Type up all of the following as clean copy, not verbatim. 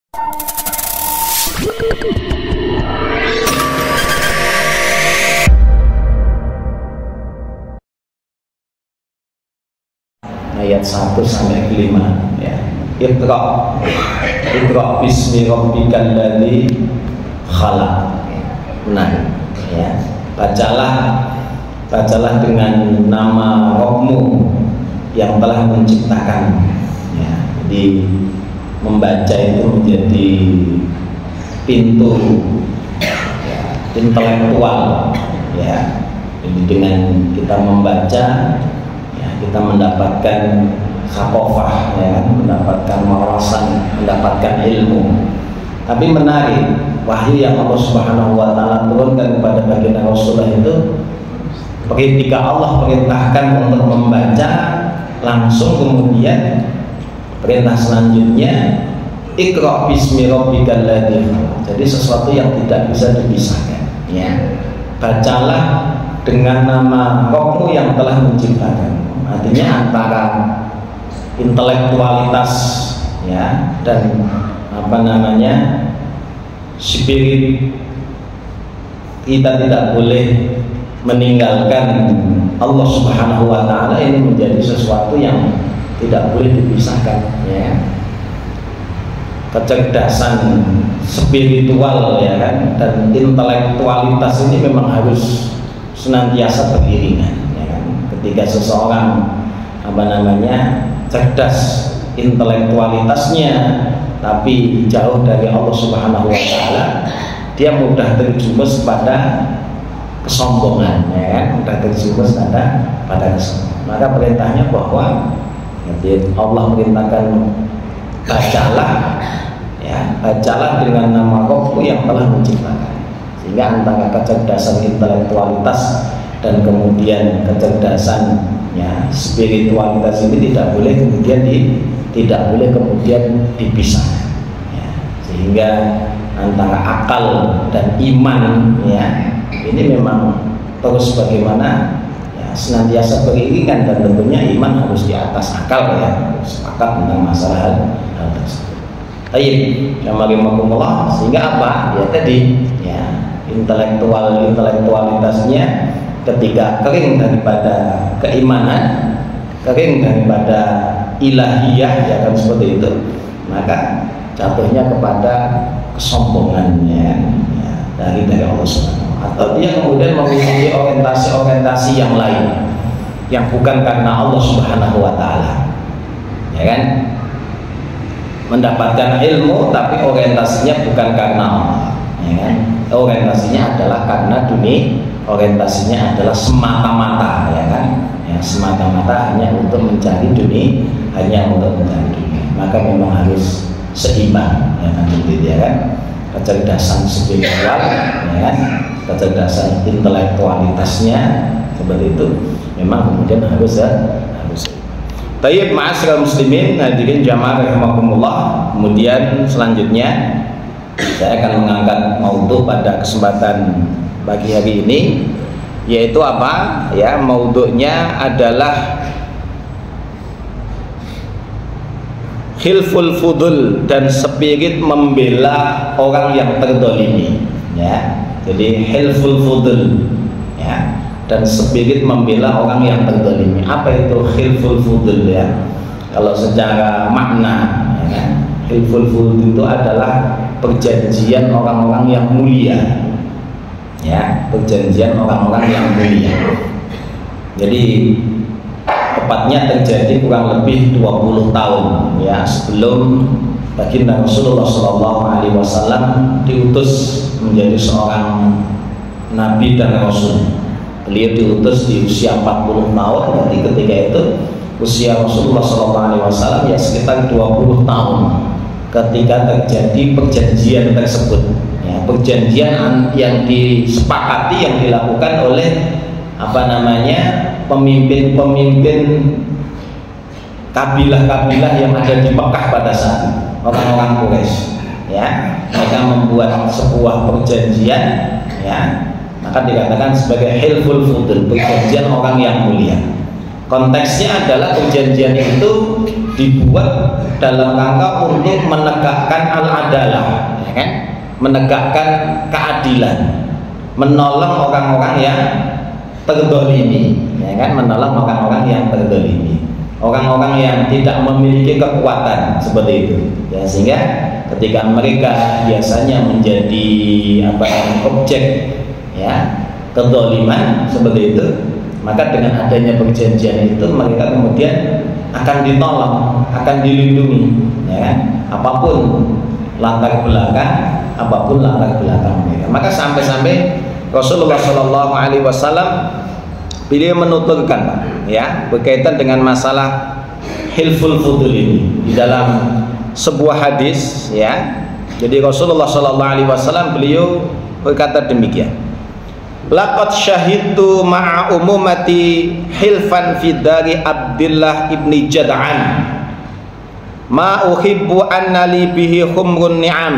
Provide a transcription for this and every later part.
Ayat 1 sampai 5 ya. Iqra bismi rabbikal ladzi khalaq. Nah, ya. Bacalah dengan nama Rabbmu yang telah menciptakan. Ya, jadi membaca itu menjadi pintu ya, intelektual ya. Jadi dengan kita membaca ya, kita mendapatkan sakofah ya, mendapatkan wawasan, mendapatkan ilmu. Tapi menarik, wahyu yang Allah Subhanahu wa taala turunkan kepada baginda Rasulullah itu ketika Allah perintahkan untuk membaca, langsung kemudian perintah selanjutnya Iqra bismi rabbikal ladzi khalaq. Jadi sesuatu yang tidak bisa dipisahkan ya. Bacalah dengan nama Rabbmu yang telah menciptakan. Artinya antara intelektualitas ya dan spirit, kita tidak boleh meninggalkan Allah Subhanahu wa taala. Ini menjadi sesuatu yang tidak boleh dipisahkan ya. Kecerdasan spiritual ya kan dan intelektualitas ini memang harus senantiasa beriringan ya kan. Ketika seseorang cerdas intelektualitasnya tapi jauh dari Allah Subhanahu wa taala, dia mudah terjumus pada kesombongan ya, mudah terjumus pada kesombongan. Maka perintahnya bahwa Allah merintahkan bacalah dengan nama Rabbmu yang telah menciptakan. Sehingga antara kecerdasan intelektualitas dan kemudian kecerdasan ya, spiritualitas ini tidak boleh kemudian dipisah ya. Sehingga antara akal dan iman ya, ini memang terus bagaimana ya, senantiasa beriringan, dan tentunya iman harus di atas akal ya, sepakat tentang masalah hal tersebut. Sehingga apa ya tadi ya, intelektualitasnya ketika kering daripada keimanan, kering daripada ilahiyah ya kan, seperti itu, maka jatuhnya kepada kesombongannya ya, dari Allah Subhanahu. Atau dia kemudian memiliki orientasi yang lain yang bukan karena Allah Subhanahu wa taala ya kan, mendapatkan ilmu tapi orientasinya bukan karena Allah ya kan, orientasinya adalah karena dunia, orientasinya adalah semata-mata ya kan ya, semata-mata hanya untuk mencari dunia, maka memang harus seimbang ya kan, gitu ya kan. Kecerdasan spiritual ya kan, kecerdasan intelektualitasnya seperti itu memang kemudian harus. Tayyib ma'asyiral muslimin, hadirin jamaah rahimakumullah. Kemudian selanjutnya saya akan mengangkat maudhu pada kesempatan pagi hari ini, yaitu apa ya, maudhunya adalah khilful fudul, dan spirit membela orang yang terdolimi ya. Jadi khilful fudul ya, dan spirit membela orang yang terdolimi. Apa itu khilful fudul ya? Kalau secara makna ya, khilful fudul itu adalah perjanjian orang-orang yang mulia ya, perjanjian orang-orang yang mulia. Jadi tepatnya terjadi kurang lebih 20 tahun ya sebelum baginda Rasulullah SAW diutus menjadi seorang nabi dan rasul. Beliau diutus di usia 40 tahun, berarti ketika itu usia Rasulullah SAW ya sekitar 20 tahun ketika terjadi perjanjian tersebut ya, perjanjian yang disepakati, yang dilakukan oleh pemimpin-pemimpin kabilah-kabilah yang ada di Mekah pada saat itu, orang-orang Quraisy ya. Mereka membuat sebuah perjanjian ya, maka dikatakan sebagai hilful fudul, perjanjian orang yang mulia. Konteksnya adalah perjanjian itu dibuat dalam rangka untuk menegakkan al-adalah, ya kan? Menegakkan keadilan, menolong orang-orang yang terdolimi, ya kan? Menolong orang-orang yang terdolimi, orang-orang yang tidak memiliki kekuatan seperti itu, ya, sehingga ketika mereka biasanya menjadi objek, ya, kedoliman seperti itu, maka dengan adanya perjanjian itu mereka kemudian akan ditolong, akan dilindungi, ya kan? Apapun latar belakang mereka. Maka sampai-sampai Rasulullah Shallallahu Alaihi Wasallam beliau menuturkan, ya, berkaitan dengan masalah hilful fudul ini di dalam sebuah hadis, ya. Jadi Rasulullah Shallallahu Alaihi Wasallam beliau berkata demikian: laqad syahidtu ma'a umumati hilfan fi dari Abdullah ibni Jad'an ma uhibbu anna li bihi khumrun ni'am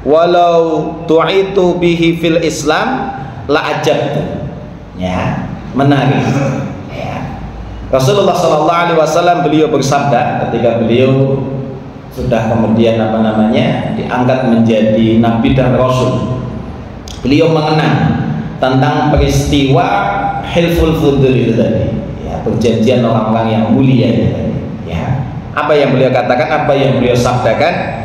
walau tu'itu bihi fil Islam la ajabtu. Ya, menarik, ya. Rasulullah sallallahu alaihi wasallam beliau bersabda ketika beliau sudah kemudian diangkat menjadi nabi dan rasul. Beliau mengenang tentang peristiwa hilful fudul itu tadi, ya, perjanjian orang-orang yang mulia itu tadi, ya. Apa yang beliau katakan, apa yang beliau sabdakan?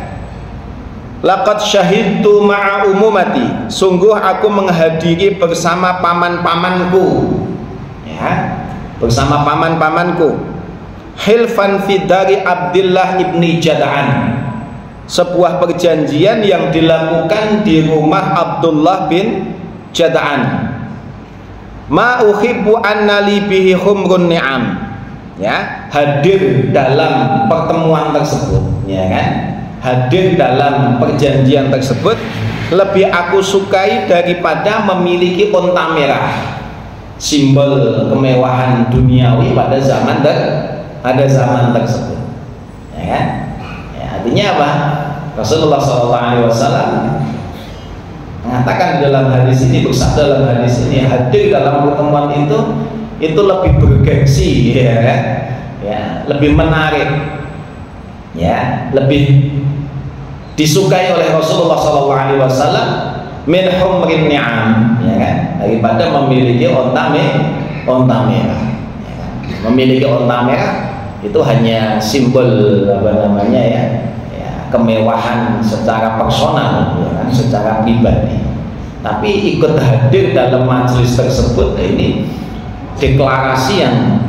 Laqad syahidtu ma'a umumati, sungguh aku menghadiri bersama paman-pamanku, ya, bersama paman-pamanku, hilfan fi dari Abdullah ibni Jad'an, sebuah perjanjian yang dilakukan di rumah Abdullah bin Jad'an. Ma uhibbu anna li bihi khumrun ni'am, ya, hadir dalam pertemuan tersebut, ya kan, hadir dalam perjanjian tersebut lebih aku sukai daripada memiliki unta merah, simbol kemewahan duniawi pada zaman tersebut, ya kan, ya, artinya apa? Rasulullah SAW mengatakan dalam hadis ini, bersabda dalam hadis ini, hadir dalam pertemuan itu lebih bergengsi, ya kan, ya, lebih menarik, ya, lebih disukai oleh Rasulullah SAW min humrin ni'am, ya kan, daripada memiliki onta merah, ya kan? Memiliki onta merah itu hanya simbol kemewahan secara personal, ya kan, secara pribadi. Tapi ikut hadir dalam majelis tersebut, ini deklarasi yang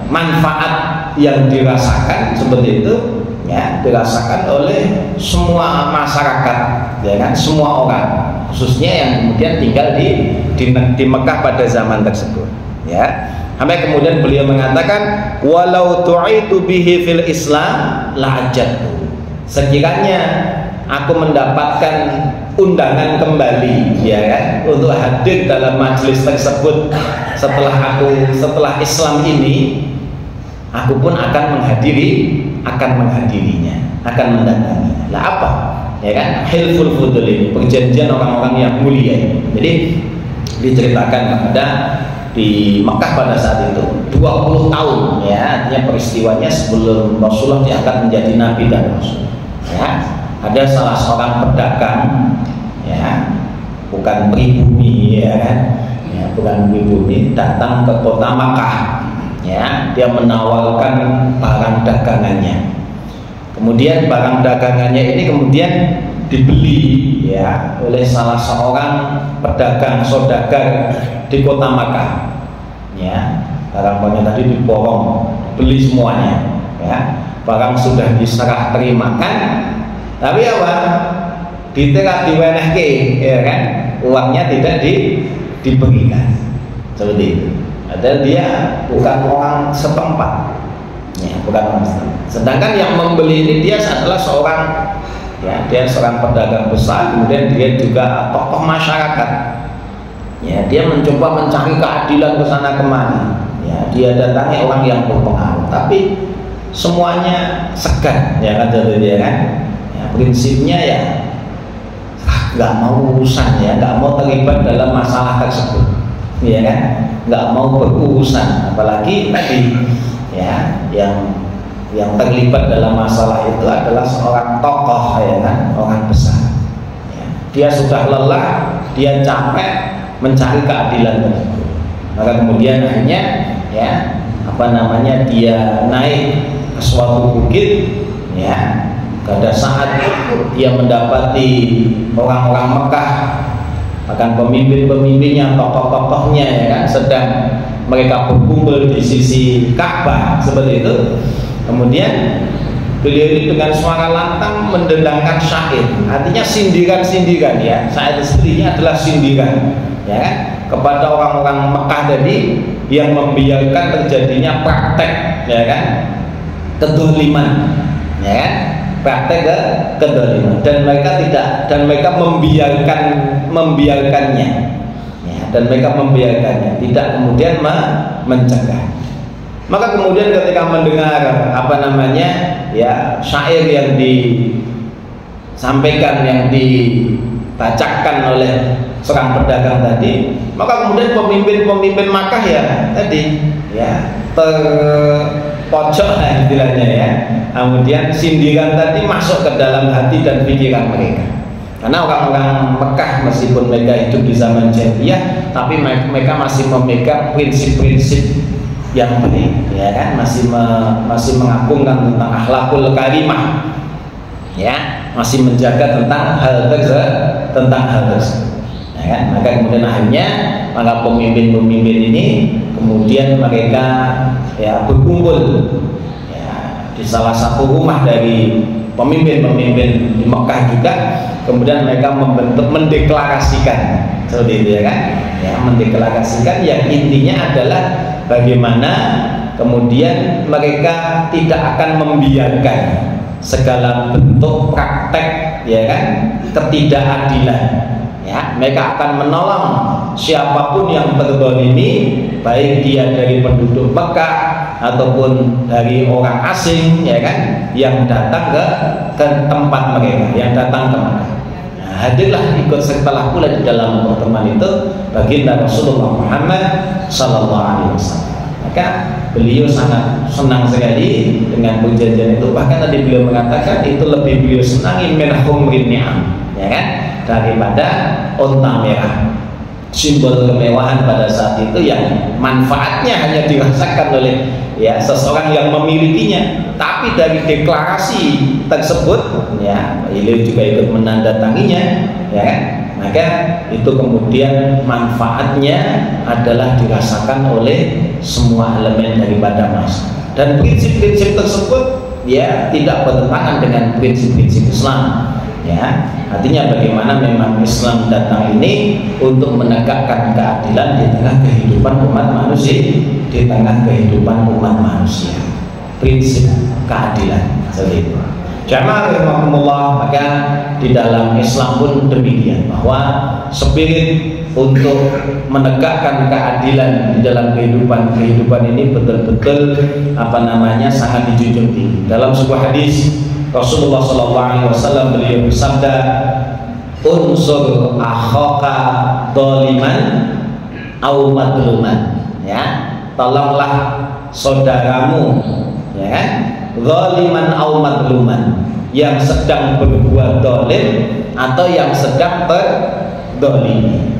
manfaat yang dirasakan seperti itu, ya, dirasakan oleh semua masyarakat, ya kan, semua orang, khususnya yang kemudian tinggal di Mekah pada zaman tersebut, ya. Sampai kemudian beliau mengatakan, walau tu'itu bihi fil Islam la ajabtu, sekiranya aku mendapatkan undangan kembali, ya kan, untuk hadir dalam majelis tersebut setelah Islam ini, aku pun akan menghadirinya, akan mendatanginya. Lah apa? Ya kan, hilful fudul ini, perjanjian orang-orang yang mulia ini. Jadi diceritakan kepada di Mekah pada saat itu 20 tahun, ya, artinya peristiwanya sebelum Rasulullah diangkat menjadi nabi dan rasul, ya. Ada salah seorang pedagang, ya, bukan pribumi, ya kan, ya, bukan pribumi, datang ke kota Makkah, ya, dia menawarkan barang dagangannya. Kemudian barang dagangannya ini kemudian dibeli, ya, oleh salah seorang pedagang saudagar di kota Makkah, ya. Barang-barangnya tadi diborong, beli semuanya, ya. Barang sudah diserah terimakan, tapi apa? Diwenehke, ya kan? Uangnya tidak diberikan, seperti itu. Padahal dia bukan orang setempat, ya, bukan orang setempat. Sedangkan yang membeli ini dia adalah seorang, ya, dia seorang pedagang besar, kemudian dia juga tokoh masyarakat, ya. Dia mencoba mencari keadilan ke sana kemari, ya. Dia datangi orang yang berpengaruh, tapi semuanya segan, ya kan, jadi dia kan, ya, prinsipnya ya nggak mau urusan, ya, nggak mau terlibat dalam masalah tersebut, ya kan. nggak mau berurusan, apalagi tadi ya yang terlibat dalam masalah itu adalah seorang tokoh, ya kan, orang besar. Ya, dia sudah lelah, dia capek mencari keadilan tersebut, maka kemudian akhirnya ya dia naik ke suatu bukit, ya. Pada saat dia mendapati orang-orang Mekah, bahkan pemimpin-pemimpinnya, tokoh-tokohnya, ya kan, sedang mereka berkumpul di sisi Ka'bah seperti itu. Kemudian beliau ini dengan suara lantang mendendangkan syair, artinya sindiran-sindiran, ya. Syair sendirinya adalah sindiran, ya kan, kepada orang-orang Mekah tadi yang membiarkan terjadinya praktek, ya kan, kedoliman, ya kan, praktek kedoliman, dan mereka membiarkannya, ya, dan mereka membiarkannya, tidak kemudian mencegah. Maka kemudian ketika mendengar ya syair yang disampaikan, yang dibacakan oleh seorang pedagang tadi, maka kemudian pemimpin Makkah ya tadi ya terpojok istilahnya, ya. Kemudian sindiran tadi masuk ke dalam hati dan pikiran mereka. Karena orang-orang Mekah meskipun mereka hidup di zaman jahiliyah, tapi mereka masih memegang prinsip-prinsip yang baik, ya kan, masih mengagungkan tentang akhlakul karimah, ya, masih menjaga tentang hal tersebut, ya kan. Maka kemudian akhirnya maka pemimpin-pemimpin ini kemudian mereka ya berkumpul ya di salah satu rumah dari pemimpin-pemimpin di Mekah juga. Kemudian mereka mendeklarasikan seperti itu, ya kan, ya, mendeklarasikan yang intinya adalah bagaimana kemudian mereka tidak akan membiarkan segala bentuk praktek, ya kan, ketidakadilan, ya. Mereka akan menolong siapapun yang terzalimi, baik dia dari penduduk Mekah ataupun dari orang asing, ya kan, yang datang ke tempat mereka, yang datang ke Mekah. Hadirlah ikut sertalah pula di dalam pertemuan itu baginda Rasulullah Muhammad sallallahu alaihi wasallam. Maka beliau sangat senang sekali dengan perjanjian itu. Bahkan tadi beliau mengatakan itu lebih beliau senangi min humrin ni'am, ya kan, daripada unta merah. Simbol kemewahan pada saat itu yang manfaatnya hanya dirasakan oleh ya seseorang yang memilikinya, tapi dari deklarasi tersebut ya beliau juga ikut menandatanginya, ya kan. Maka itu kemudian manfaatnya adalah dirasakan oleh semua elemen daripada masyarakat, dan prinsip-prinsip tersebut ya tidak bertentangan dengan prinsip-prinsip Islam, ya. Artinya bagaimana memang Islam datang ini untuk menegakkan keadilan di tengah kehidupan umat manusia, di tengah kehidupan umat manusia, prinsip keadilan seperti itu. Jamaah rahimakumullah, maka di dalam Islam pun demikian, bahwa spirit untuk menegakkan keadilan di dalam kehidupan ini betul-betul sangat dijunjung tinggi. Dalam sebuah hadis Rasulullah SAW beliau bersabda, unsur akhaka doliman au madluman, ya, tolonglah saudaramu, ya kan, doliman au madluman, yang sedang berbuat dolim atau yang sedang berdolimi.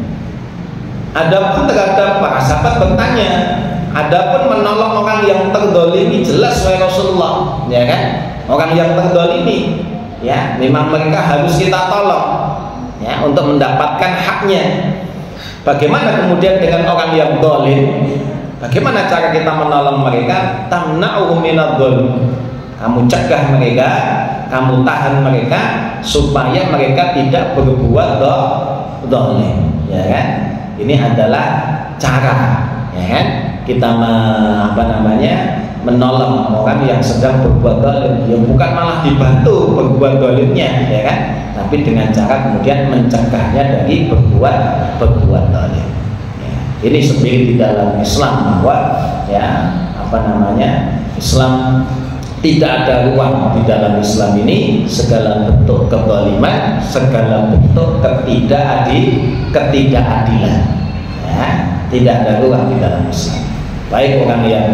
Adapun terhadap para sahabat bertanya, adapun menolong orang yang terdolimi, jelas wahai Rasulullah, ya kan, orang yang terdolimi ya memang mereka harus kita tolong ya untuk mendapatkan haknya. Bagaimana kemudian dengan orang yang dolim? Bagaimana cara kita menolong mereka? Tamna'uhum minadh-dhulm, kamu cegah mereka, kamu tahan mereka supaya mereka tidak berbuat dolim, ya kan. Ini adalah cara, ya kan, kita menolong orang yang sedang berbuat dolim, ya bukan malah dibantu berbuat dolimnya, ya kan, tapi dengan cara kemudian mencegahnya dari berbuat dolim. Ya, ini spirit di dalam Islam, bahwa ya Islam tidak ada ruang di dalam Islam ini segala bentuk kezaliman, segala bentuk ketidakadilan. Ya, ya, tidak ada ruang di dalam Islam. Baik orang yang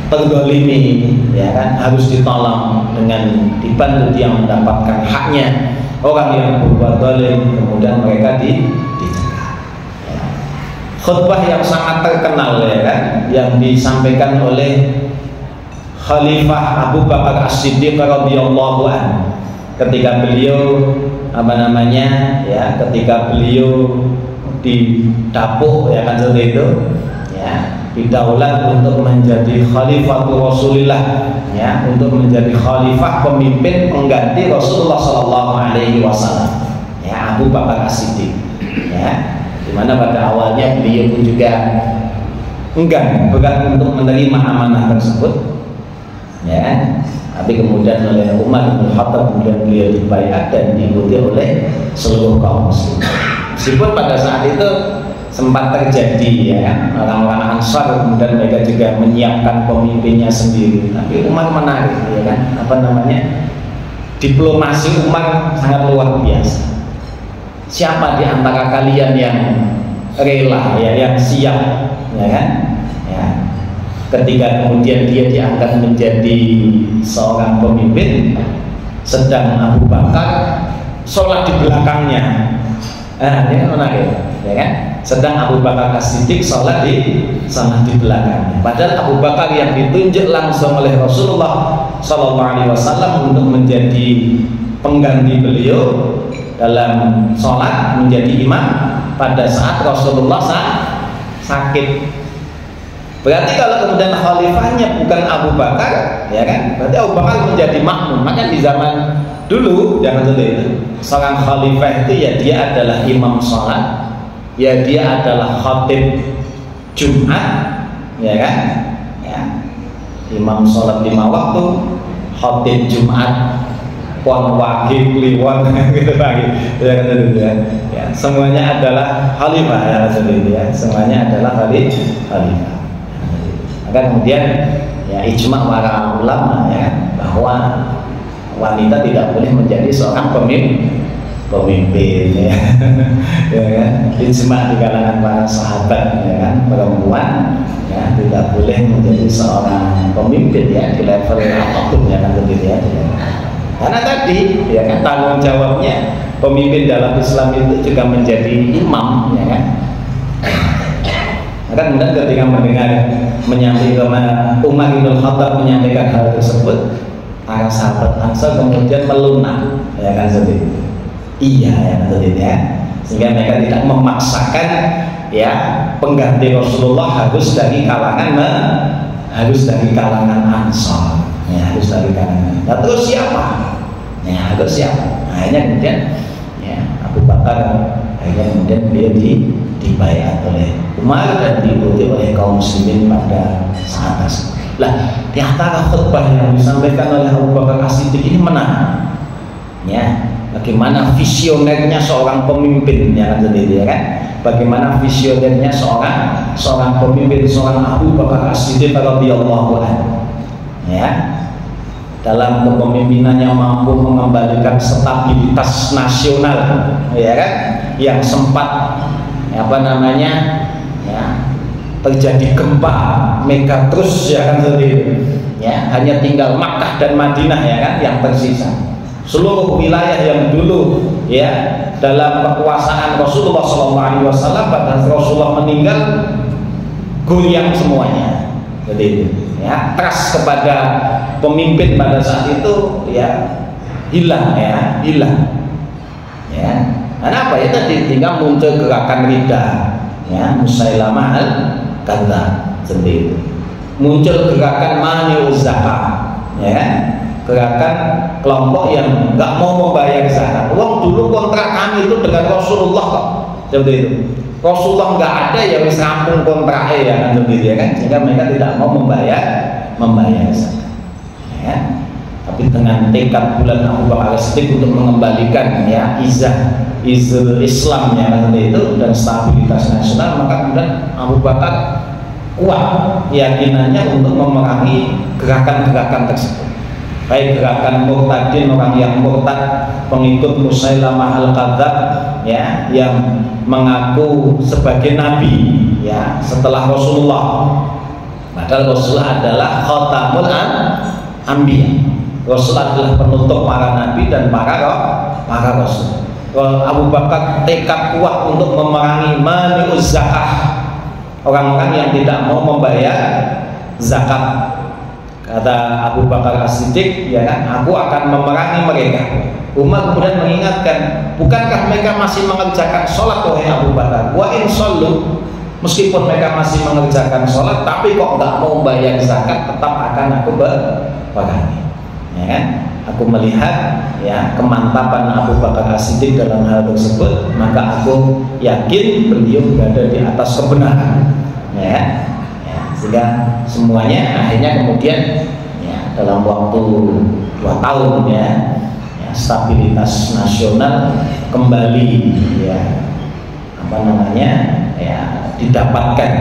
terzalimi, ya kan, harus ditolong dengan dibantu dia mendapatkan haknya. Orang yang berbuat zalim kemudian mereka dicegah. Ya. Khutbah yang sangat terkenal, ya kan, yang disampaikan oleh Khalifah Abu Bakar As-Siddiq radhiyallahu anhu ketika beliau ketika beliau didapuk, ya kan, seperti itu, ya, didaulat untuk menjadi khalifah Rasulullah, ya, untuk menjadi khalifah pemimpin pengganti Rasulullah Sallallahu Alaihi Wasallam, ya, Abu Bakar As-Siddiq, ya, dimana pada awalnya beliau pun juga enggan berat untuk menerima amanah tersebut, ya, tapi kemudian oleh Umar bin Khattab kemudian beliau dibaiat dan diikuti oleh seluruh kaum muslim. Meskipun pada saat itu sempat terjadi, ya, orang-orang Ansar kemudian mereka juga menyiapkan pemimpinnya sendiri, tapi Umar menarik, ya kan, diplomasi Umar sangat luar biasa. Siapa di antara kalian yang rela, ya, yang siap, ya kan, ya, ketika kemudian dia diangkat menjadi seorang pemimpin, sedang Abu Bakar sholat di belakangnya. Ini kan menarik, ya kan? Sedang Abu Bakar As-Siddiq sholat di belakangnya. Padahal Abu Bakar yang ditunjuk langsung oleh Rasulullah Sallallahu Alaihi Wasallam untuk menjadi pengganti beliau dalam sholat, menjadi imam pada saat Rasulullah sakit. Berarti kalau kemudian khalifahnya bukan Abu Bakar, ya kan, berarti Abu Bakar menjadi makmum. Maka di zaman dulu, jangan dulu itu, seorang khalifah itu ya dia adalah imam sholat, ya dia adalah khatib Jumat, ya kan, ya, imam sholat 5 waktu, khatib Jumat, pon wajib kliwon, gitu pagi, ya, semuanya adalah khalifah, ya, semuanya adalah khalifah. Maka kemudian, ya, ijma' para ulama, ya, bahwa wanita tidak boleh menjadi seorang pemimpin, ya, ya kan? Ijma' di kalangan para sahabat, ya kan, perempuan, ya, tidak boleh menjadi seorang pemimpin, ya, di level apapun, ya kan, begitu, ya. Karena tadi, ya kan, tanggung jawabnya pemimpin dalam Islam itu juga menjadi imam, ya kan. Maka kemudian ketika menyampaikan Umar bin Khattab menyampaikan hal tersebut, para sahabat Ansar kemudian melunak, ya kan, seperti itu. Iya, ya, seperti itu, ya. Sehingga mereka tidak memaksakan, ya, pengganti Rasulullah harus dari kalangan Ansar, ya, harus dari kalangan. Nah, terus siapa? Ya, harus siapa? Akhirnya kemudian, ya, Abu Bakar akhirnya kemudian dia dibaiat oleh Umar dan diikuti oleh kaum muslimin pada saat tersebut. Lah, di antara khutbah yang disampaikan oleh Abu Bakar As-Siddiq ini menarik, ya, bagaimana visionernya seorang pemimpin, ya kan, ya kan? Bagaimana visionernya seorang pemimpin, seorang Abu Bakar As-Siddiq radhiyallahu anhu, ya, dalam kepemimpinannya mampu mengembalikan stabilitas nasional, ya kan, yang sempat, ya, terjadi gempa Megatrus, ya kan, seperti itu, ya, hanya tinggal Makkah dan Madinah, ya kan, yang tersisa. Seluruh wilayah yang dulu, ya, dalam kekuasaan Rasulullah SAW pada Rasulullah meninggal goyang semuanya, seperti itu, ya, trust kepada pemimpin pada saat itu, ya, hilang, ya. Kenapa? Ya tadi tinggal muncul gerakan Ridha, ya, Musailamah al-Kadzdzab, seperti itu. Muncul gerakan Mani'uz Zakah, ya, gerakan kelompok yang nggak mau membayar zakat. Uang dulu kontrak kami itu dengan Rasulullah kok, seperti itu. Rasulullah nggak ada, ya wis rampung kontraknya, ya kan, begitu, ya kan, sehingga mereka tidak mau membayar zakat, ya. Tapi dengan tekad bulan Abu Bakar As-Siddiq untuk mengembalikan, ya, izul Islam, ya, seperti itu, dan stabilitas nasional, maka kemudian Abu Bakar kuat keyakinannya untuk memerangi gerakan-gerakan tersebut, baik gerakan murtadin, orang yang murtad pengikut Musailamah al-Kadzdzab, ya yang mengaku sebagai nabi ya setelah Rasulullah, padahal Rasulullah adalah khatamul anbiya. Rasul adalah penutup para nabi dan para rasul. Abu Bakar tekad kuat untuk memerangi mani'uz zakah, orang-orang yang tidak mau membayar zakat. Kata Abu Bakar As-Siddiq, ya kan, aku akan memerangi mereka. Umar kemudian mengingatkan, bukankah mereka masih mengerjakan sholat wahai Abu Bakar? Wa in shollu, meskipun mereka masih mengerjakan sholat, tapi kok nggak mau bayar zakat, tetap akan aku perangi. Ya kan? Aku melihat ya kemantapan Abu Bakar As-Siddiq dalam hal tersebut, maka aku yakin beliau berada di atas kebenaran. Ya. Sehingga semuanya akhirnya kemudian ya, dalam waktu 2 tahun ya stabilitas nasional kembali ya ya didapatkan.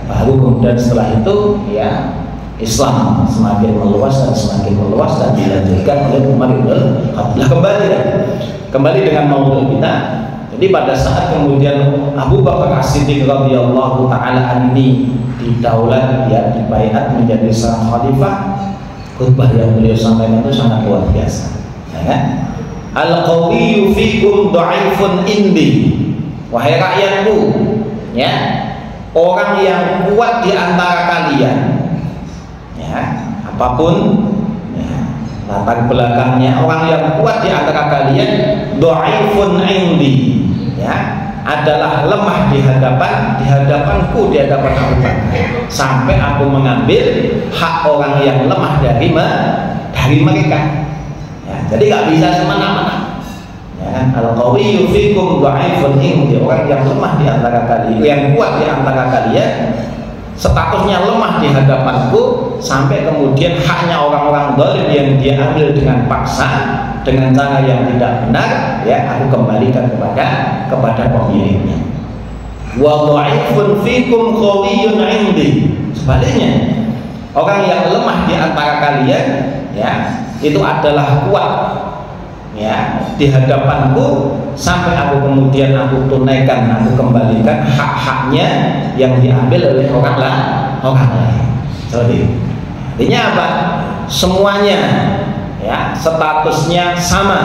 Baru kemudian setelah itu ya Islam semakin meluas dan dilanjutkan oleh Umar bin Khattab. Kembali dengan maudhu kita. Jadi pada saat kemudian Abu Bakar As-Siddiq radhiyallahu taala ini didaulat ya dibaiat menjadi seorang khalifah, khutbah yang beliau sampaikan itu sangat luar biasa, ya kan? Al-qawiyyu fikum dha'ifun indi, wahai rakyatku, ya orang yang kuat di antara kalian, ya apapun ya, latar belakangnya, orang yang kuat di antara kalian dha'ifun indi, ya adalah lemah di hadapanku di hadapan Abu Bakar, sampai aku mengambil hak orang yang lemah dari mereka. Ya, jadi nggak bisa semena-mena. Ya, al-qawiyyu fikum dha'ifun indi, orang yang lemah di antara kalian, yang kuat di antara kalian, statusnya lemah di hadapanku, sampai kemudian haknya orang-orang zalim yang dia ambil dengan paksa, dengan cara yang tidak benar, ya aku kembalikan kepada pemiliknya. Wa dha'ifun fikum qawiyyun 'indi. Sebaliknya, orang yang lemah di antara kalian ya itu adalah kuat ya di hadapanku, sampai aku kemudian aku tunaikan, aku kembalikan hak-haknya yang diambil oleh orang lain. Seperti itu. Artinya apa? Semuanya ya statusnya sama,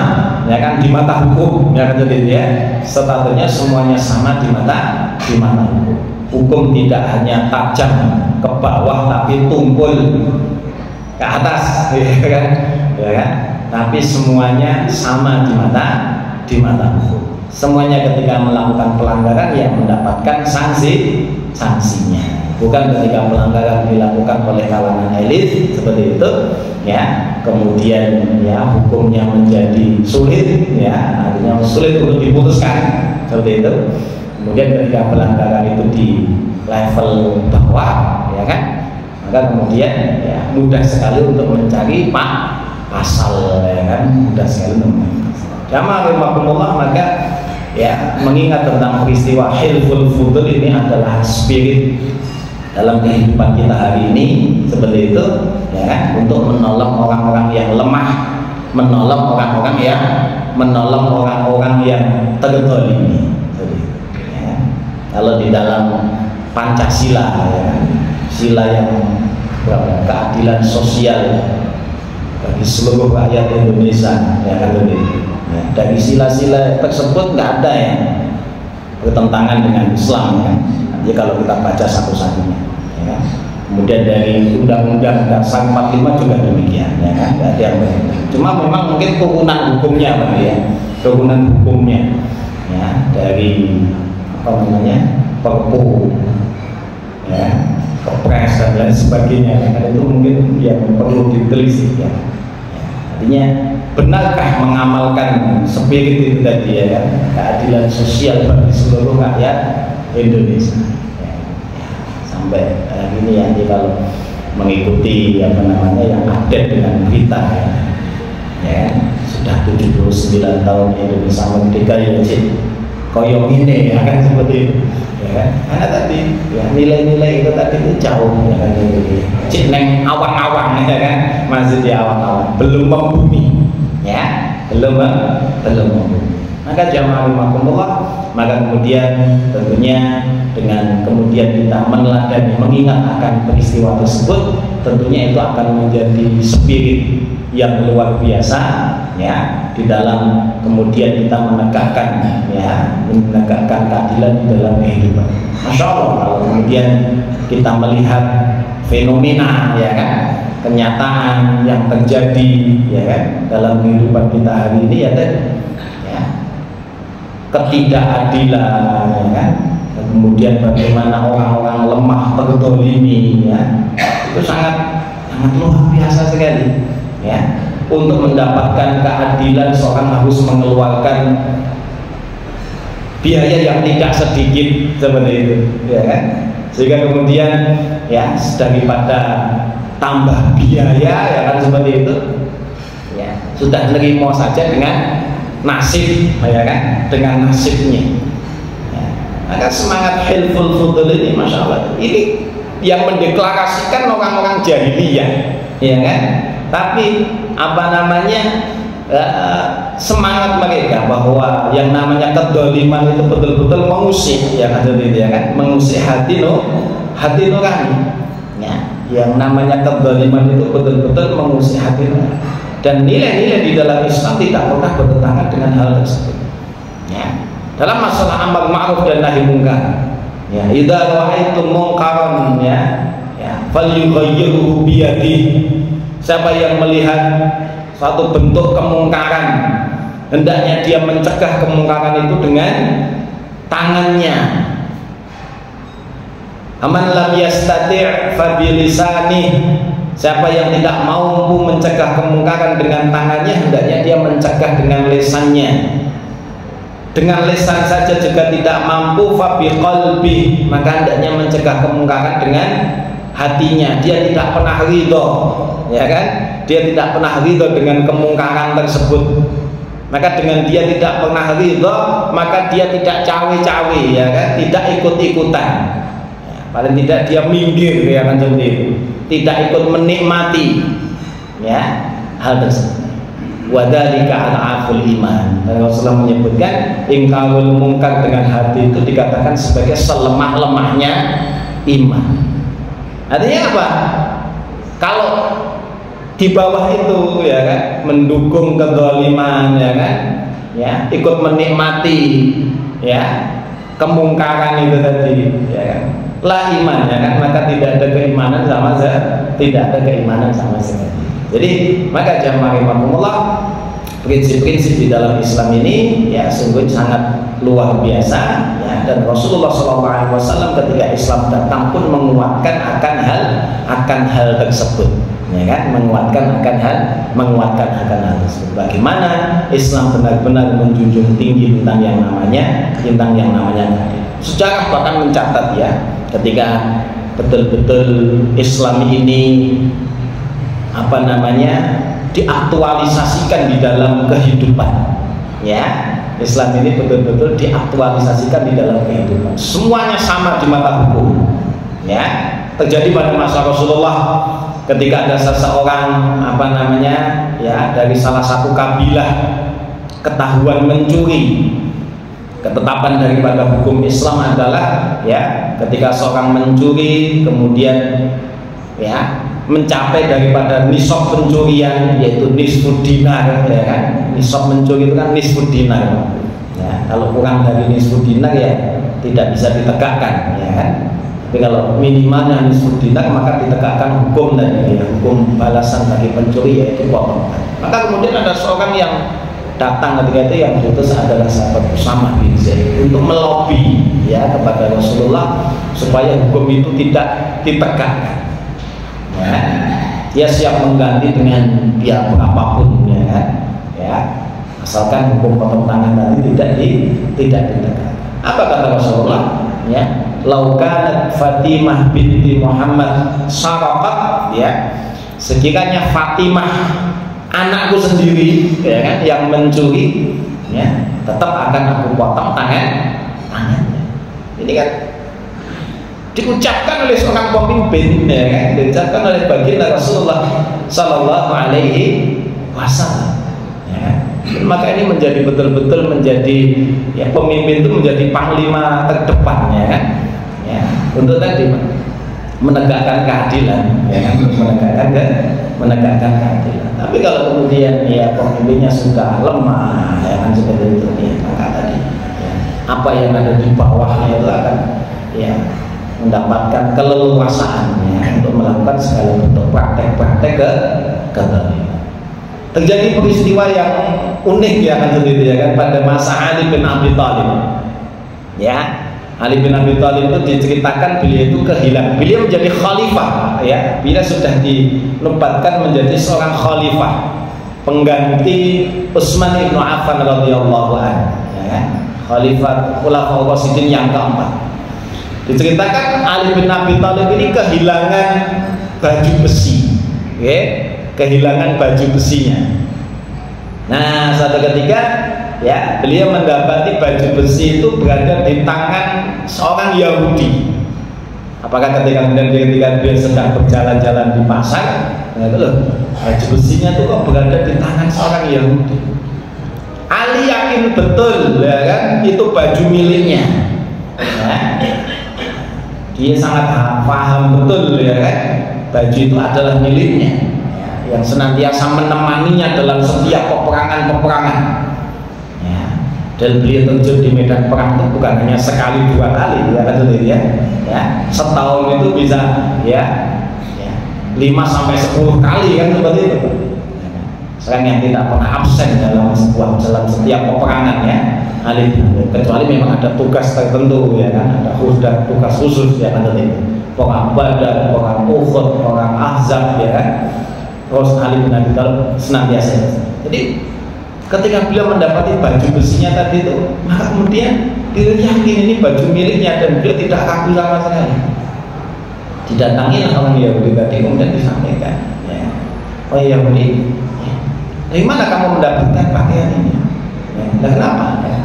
ya kan, di mata hukum, ya kan, jadi ya statusnya semuanya sama di mata hukum. Hukum tidak hanya tajam ke bawah tapi tumpul ke atas, ya kan, tapi semuanya sama di mata hukum. Semuanya ketika melakukan pelanggaran yang mendapatkan sanksinya, bukan ketika pelanggaran dilakukan oleh kalangan elit seperti itu ya kemudian ya hukumnya menjadi sulit, ya artinya sulit untuk diputuskan seperti itu. Kemudian ketika pelanggaran itu di level bawah, ya kan, maka kemudian ya mudah sekali untuk mencari pasal, ya kan, mudah sekali untuk mencari pasal. Jamaah rahimakumullah, maka ya mengingat tentang peristiwa Hilful Fudul ini adalah spirit dalam kehidupan kita hari ini seperti itu, ya kan, untuk menolong orang-orang yang lemah, menolong orang-orang yang terzalimi. Ya. Kalau di dalam Pancasila, ya, sila yang keadilan sosial bagi seluruh rakyat Indonesia, ya kan, ya, dari sila-sila tersebut nggak ada yang bertentangan dengan Islam, ya. Nanti kalau kita baca satu-satunya, ya. Kemudian dari Undang-Undang Dasar 45 juga demikian, ya kan, nggak ada yang berbeda. Cuma memang mungkin turunan hukumnya, ya, turunan hukumnya, ya, dari apa namanya, Perpu, ya, Kepres dan lain sebagainya, ya, itu mungkin yang perlu ditelisik, ya. Artinya benarkah mengamalkan spirit itu tadi, ya kan, keadilan sosial bagi seluruh rakyat Indonesia, ya. Sampai ini ya, kalau mengikuti apa namanya yang update dengan berita, ya sudah 79 tahun Indonesia merdeka, ya Cik, koyong ini, ya kan, seperti itu, ya kan, karena tadi ya nilai-nilai itu tadi itu jauh, ya kan, Cik neng awang-awang, ya kan, masih di awang-awang, belum membumi, ya, belum membumi. Maka jamaah rahimakumullah, maka kemudian tentunya dengan kemudian kita meneladani, mengingat akan peristiwa tersebut, tentunya itu akan menjadi spirit yang luar biasa ya di dalam kemudian kita menegakkan keadilan di dalam kehidupan. Masya Allah, kalau kemudian kita melihat fenomena ya kan, kenyataan yang terjadi ya kan dalam kehidupan kita hari ini ya ketidakadilan ya kan, dan kemudian bagaimana orang-orang lemah terzalimi ya, itu sangat luar biasa sekali ya. Untuk mendapatkan keadilan seorang harus mengeluarkan biaya yang tidak sedikit seperti itu ya kan, sehingga kemudian ya daripada tambah biaya ya kan seperti itu ya, sudah nerimo saja dengan nasib ya kan, dengan nasibnya ya. Maka semangat hilful fudul ini Masya Allah, ini yang mendeklarasikan orang-orang jahiliyah ya kan, tapi apa namanya semangat mereka bahwa yang namanya kedzaliman itu betul-betul mengusik ya kan, ya kan, mengusik hati nurani ya. Yang namanya kedzaliman itu betul-betul mengusik hati nurani, dan nilai-nilai di dalam Islam tidak pernah bertentangan dengan hal tersebut ya. Dalam masalah amar ma'ruf dan nahi munkar ya, idza ra'aitum munkaran ya falyughayyirhu biyadihi, siapa yang melihat suatu bentuk kemungkaran hendaknya dia mencegah kemungkaran itu dengan tangannya. Aman lam yastati' fa bilisanih, siapa yang tidak mampu mencegah kemungkaran dengan tangannya hendaknya dia mencegah dengan lisannya. Dengan lisan saja juga tidak mampu, fa biqalbi, maka hendaknya mencegah kemungkaran dengan hatinya. Dia tidak pernah ridho ya kan, dia tidak pernah ridho dengan kemungkaran tersebut, maka dengan dia tidak pernah ridho maka dia tidak cawe-cawe ya kan, tidak ikut-ikutan ya, paling tidak dia minggir ya kan, tidak ikut menikmati ya hal tersebut. Wadzalika ad'aful iman, dan Rasulullah menyebutkan ingkarul mungkar dengan hati itu dikatakan sebagai selemah-lemahnya iman. Artinya apa? Kalau di bawah itu ya kan, mendukung kedzaliman ya kan ya, ikut menikmati ya kemungkaran itu tadi ya kan, la iman ya kan, maka tidak ada keimanan sama sekali. Jadi maka jamaah rahimakumullah, prinsip-prinsip di dalam Islam ini ya sungguh sangat luar biasa ya, dan Rasulullah SAW ketika Islam datang pun menguatkan akan hal tersebut ya kan, menguatkan akan hal tersebut. Bagaimana Islam benar-benar menjunjung tinggi tentang yang namanya keadilan. Sejarah bahkan mencatat ya, ketika betul-betul Islam ini apa namanya diaktualisasikan di dalam kehidupan ya, Islam ini betul-betul diaktualisasikan di dalam kehidupan, semuanya sama di mata hukum ya. Terjadi pada masa Rasulullah ketika ada seseorang apa namanya ya dari salah satu kabilah ketahuan mencuri. Ketetapan daripada hukum Islam adalah ya, ketika seorang mencuri kemudian ya mencapai daripada nisab pencurian yaitu nisfud dinar ya kan, nisab mencuri itu kan nisfud dinar ya, kalau kurang dari nisfud dinar ya tidak bisa ditegakkan ya kan, tapi kalau minimalnya nisfud dinar maka ditegakkan hukum tadi ya, hukum balasan bagi pencuri yaitu potong. Maka kemudian ada seorang yang datang ketika itu, yang diutus adalah sahabat Usamah bin Zaid untuk melobi ya kepada Rasulullah supaya hukum itu tidak ditegakkan ya. Dia siap mengganti dengan biaya berapapun ya kan ya, asalkan hukum potong tangan tadi tidak ditegakkan. Apa kata Rasulullah ya, laukanat Fatimah binti Muhammad saraqat ya, sekiranya Fatimah anakku sendiri ya kan yang mencuri ya, tetap akan aku potong tangannya. Ini kan diucapkan oleh seorang pemimpin ya kan, diucapkan oleh baginda Rasulullah Sallallahu Alaihi Wasallam ya kan? Maka ini menjadi betul-betul menjadi ya, pemimpin itu menjadi panglima terdepannya kan, ya, untuk tadi menegakkan keadilan, ya kan, menegakkan keadilan. Tapi kalau kemudian ya pemimpinnya sudah lemah, ya kan, seperti itu, ya, maka tadi ya, apa yang ada di bawahnya itu akan ya mendapatkan keleluasaan ya, untuk melakukan segala bentuk praktek-praktek kezaliman. Terjadi peristiwa yang unik ya kan, ya kan, pada masa Ali bin Abi Thalib. Ya, Ali bin Abi Thalib itu diceritakan beliau itu kehilangan. Beliau menjadi khalifah ya, bila sudah dinobatkan menjadi seorang khalifah pengganti Utsman bin Affan radhiyallahu anhu, ya, khalifah Khulafaur Rasyidin yang keempat. Diceritakan Ali bin Abi Thalib ini kehilangan baju besi, ya, kehilangan baju besinya. Nah, suatu ketika ya beliau mendapati baju besi itu berada di tangan seorang Yahudi. Apakah ketika beliau sedang berjalan-jalan di pasar, nah itu loh, baju besinya itu kok berada di tangan seorang Yahudi. Ali yakin betul ya kan, itu baju miliknya. Ya. Dia sangat paham betul ya kan, baju itu adalah miliknya, yang senantiasa menemaninya dalam setiap peperangan-peperangan. Ya, dan beliau terjun di medan perang itu bukan hanya sekali dua kali, ya kan, ya, setahun itu bisa ya 5 sampai 10 kali kan, seperti itu. Seorang yang tidak pernah absen dalam setiap peperangan ya, kecuali memang ada tugas tertentu ya kan, ada tugas khusus ya kan, perang Badar, perang Uhud, perang Ahzab ya kan. Terus Ali bin Abi Thalib senantiasa. Jadi ketika beliau mendapati baju besinya tadi itu, maka kemudian beliau yakin ini baju miliknya dan beliau tidak ragu sama sekali. Didatangi orang Yahudi tadi, kemudian disampaikan, ya, oh Yahudi, ya, dari mana kamu mendapatkan pakaian ini? Ya, dan kenapa? Ya,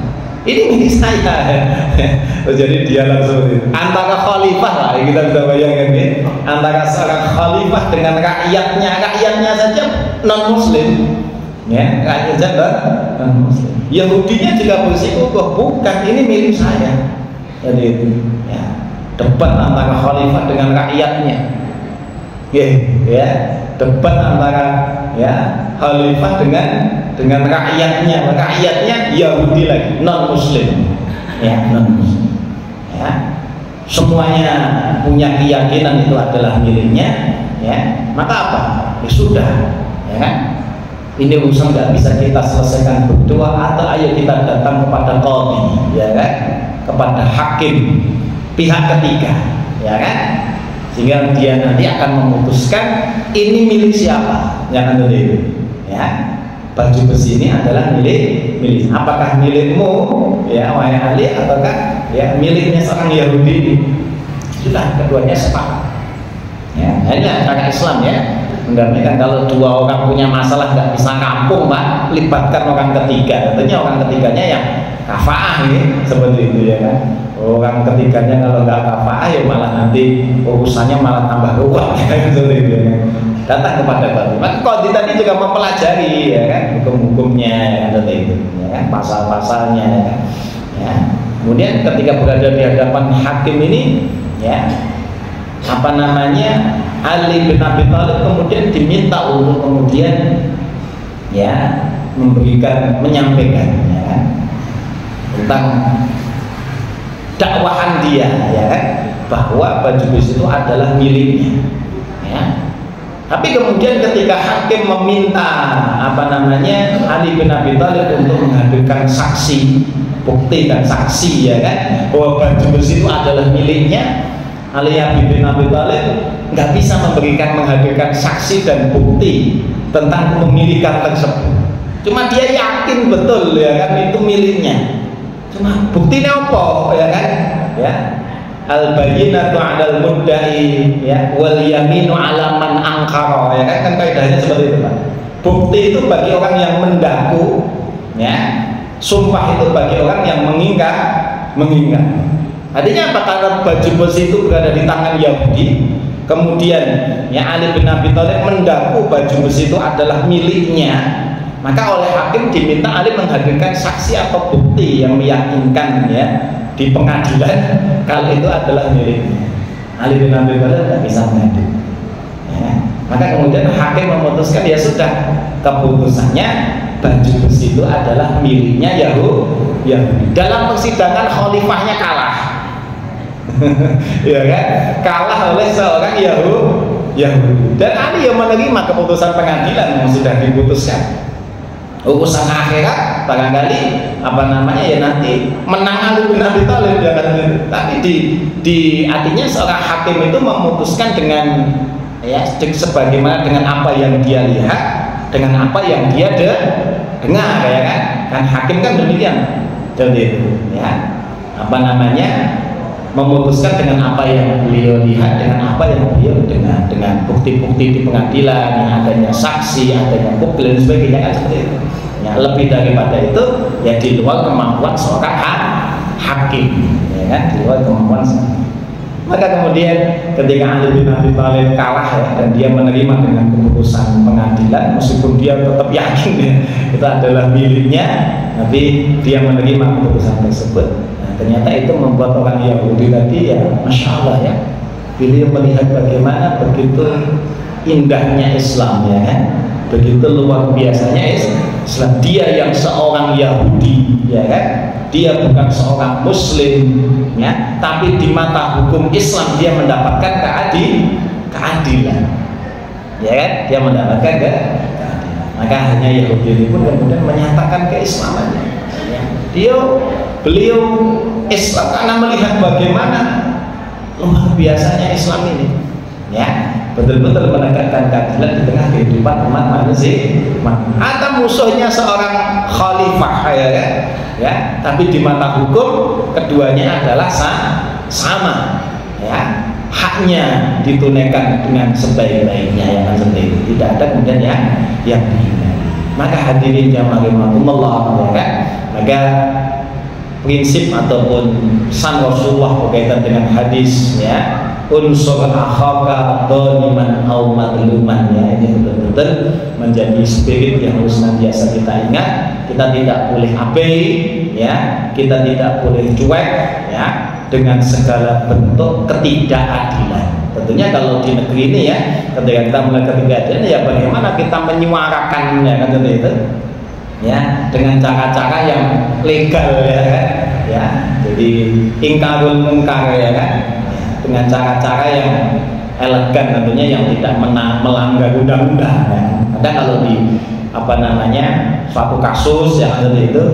ini milik saya. Jadi dia langsung antara khalifah lah, kita bisa bayangkan ya, antara seorang khalifah dengan rakyatnya saja non muslim, ya, rakyatnya non muslim. Yahudinya juga bersikukuh, bukan, ini milik saya. Jadi itu ya, debat antara khalifah dengan rakyatnya, ya, debat antara ya khalifah dengan rakyatnya Yahudi lagi, non muslim, ya, non muslim, ya, semuanya punya keyakinan itu adalah miliknya, ya, maka apa? Ya sudah, ya kan, ini urusan nggak bisa kita selesaikan berdua, atau ayo kita datang kepada qadhi, ya kan, kepada hakim pihak ketiga, ya kan, sehingga dia nanti akan memutuskan ini milik siapa, yang ada itu, ya, baju besi ini adalah milik apakah milikmu ya wahai Ali, ataukah ya miliknya seorang Yahudi ini. Sudah, keduanya sepakat, ya, hanya cara Islam ya mendamaikan. Kalau dua orang punya masalah nggak bisa rampung, Pak, libatkan orang ketiga. Tentunya orang ketiganya yang kafaah ya, seperti itu ya kan. Orang ketiganya kalau nggak kafaah ya malah nanti urusannya malah tambah ruwet ya, seperti itu ya. Datang kepada Qadhi. Maka Qadhi tadi juga mempelajari ya kan, hukum-hukumnya ya kan, seperti itu ya kan, pasal-pasalnya ya kan. Ya. Kemudian ketika berada di hadapan hakim ini ya, apa namanya, Ali bin Abi Thalib kemudian diminta untuk kemudian ya menyampaikan ya kan, tentang dakwahan dia ya kan, bahwa baju besi itu adalah miliknya ya. Tapi kemudian ketika hakim meminta apa namanya Ali bin Abi Thalib untuk menghadirkan saksi, bukti dan saksi ya kan, bahwa baju besi itu adalah miliknya, Ali bin Abi Thalib nggak bisa menghadirkan saksi dan bukti tentang kepemilikan tersebut. Cuma dia yakin betul ya kan itu miliknya. Cuma buktinya apa ya kan? Ya, al bayyinatu 'alal mudda'i ya wal yaminu 'ala man ankara ya kan kaidahnya seperti itu, Pak. Bukti itu bagi orang yang mendaku ya, sumpah itu bagi orang yang mengingat. Artinya apa? Karena baju besi itu berada di tangan Yahudi, kemudian ya Ali bin Abi Thalib mendaku baju besi itu adalah miliknya, maka oleh hakim diminta ahli menghadirkan saksi atau bukti yang meyakinkan ya di pengadilan kalau itu adalah miliknya. Ali bin Abi Thalib tidak bisa menghadir. Ya. Maka kemudian hakim memutuskan ya sudah, keputusannya baju besi itu adalah miliknya Yahudi. Dalam persidangan khalifahnya kalah. Ya kan? Kalah oleh seorang Yahudi. Dan Ali yang menerima keputusan pengadilan yang sudah diputuskan. Urusan akhirat barangkali ya nanti menang Ali bin Abi Thalib ya kan. Tapi di artinya seorang hakim itu memutuskan dengan ya sebagaimana dengan apa yang dia lihat, dengan apa yang dia dengar ya kan. Kan hakim kan demikian. Jadi ya memutuskan dengan apa yang beliau lihat, dengan apa yang beliau dengar, dengan bukti-bukti di pengadilan, yang adanya saksi, adanya bukti dan sebagainya kan seperti itu. Ya, lebih daripada itu ya di luar kemampuan seorang hakim, ya kan, di luar kemampuan. Maka kemudian ketika Ali bin Abi Thalib kalah ya, dan dia menerima dengan keputusan pengadilan, meskipun dia tetap yakin ya, itu adalah miliknya, tapi dia menerima keputusan tersebut. Ternyata itu membuat orang Yahudi tadi ya Masya Allah ya, beliau melihat bagaimana begitu indahnya Islam ya kan, begitu luar biasanya Islam. Dia yang seorang Yahudi ya kan, dia bukan seorang Muslim ya, tapi di mata hukum Islam dia mendapatkan keadilan ya kan, dia mendapatkan keadilan. Maka hanya Yahudi pun kemudian menyatakan keislamannya ya. Beliau Islam karena melihat bagaimana luar biasanya Islam ini ya, betul-betul menegakkan keadilan di tengah kehidupan umat manusia. Atau musuhnya seorang khalifah ya, tapi di mata hukum keduanya adalah sama ya, haknya ditunaikan dengan sebaik-baiknya ya kan, seperti itu. Tidak ada kemudian yang dihindari. Maka hadirin jamaah rahimakumullah ya kan, maka prinsip ataupun pesan Rasulullah berkaitan dengan hadis ya, unsur akhaka dhaliman aw madluman ya, ini betul-betul menjadi spirit yang harus senantiasa kita ingat. Kita tidak boleh abai ya, kita tidak boleh cuek ya dengan segala bentuk ketidakadilan. Tentunya kalau di negeri ini ya, ketika kita mulai ketidakadilan ya bagaimana kita menyuarakannya kan seperti itu ya, dengan cara-cara yang legal ya kan ya, jadi ingkarul munkar ya kan ya, dengan cara-cara yang elegan tentunya, yang tidak melanggar undang-undang ya. Ada kalau di suatu kasus yang seperti itu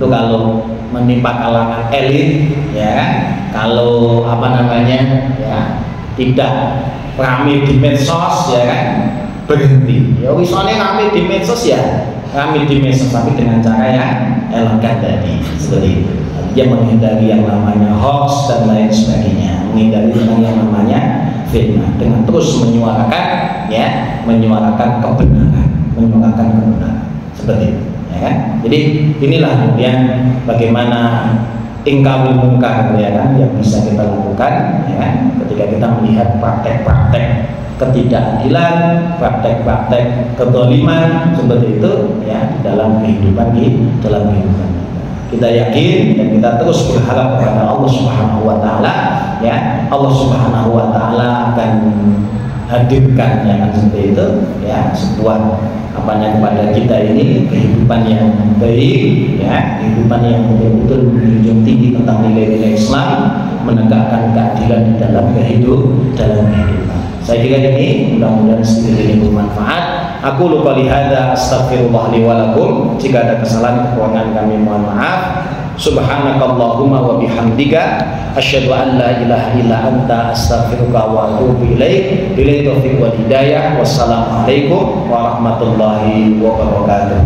kalau menimpa kalangan elit ya kan, kalau ya tidak ramai di medsos ya kan, berhenti ya wisone ramai di medsos ya kami di medsos, tapi dengan cara yang elegan tadi seperti itu. Dia menghindari yang namanya hoax dan lain sebagainya, menghindari yang namanya fitnah, dengan terus menyuarakan kebenaran seperti itu ya kan. Jadi inilah kemudian bagaimana ingkarul munkar ya kan yang bisa kita lakukan ya kan, ketika kita melihat praktek-praktek ketidakadilan, praktek-praktek kezaliman seperti itu ya di dalam kehidupan kita. Kita yakin dan kita terus berharap kepada Allah Subhanahu wa taala ya, Allah Subhanahu wa taala akan hadirkan yang seperti itu ya, sebuah kepada kita ini kehidupan yang baik ya, kehidupan yang betul-betul menjunjung tinggi tentang nilai-nilai Islam, menegakkan keadilan di dalam kehidupan. Saya kira ini mudah-mudahan sedikit ini bermanfaat. Aku lupa lihada astagfirullah li walakum. Jika ada kesalahan kekurangan kami mohon maaf. Subhanakallahumma wa bihamdika asyhadu an la ilaha illa anta astaghfiruka wa atubu ilaik. Billahi taufiq wal hidayah. Wassalamualaikum warahmatullahi wabarakatuh.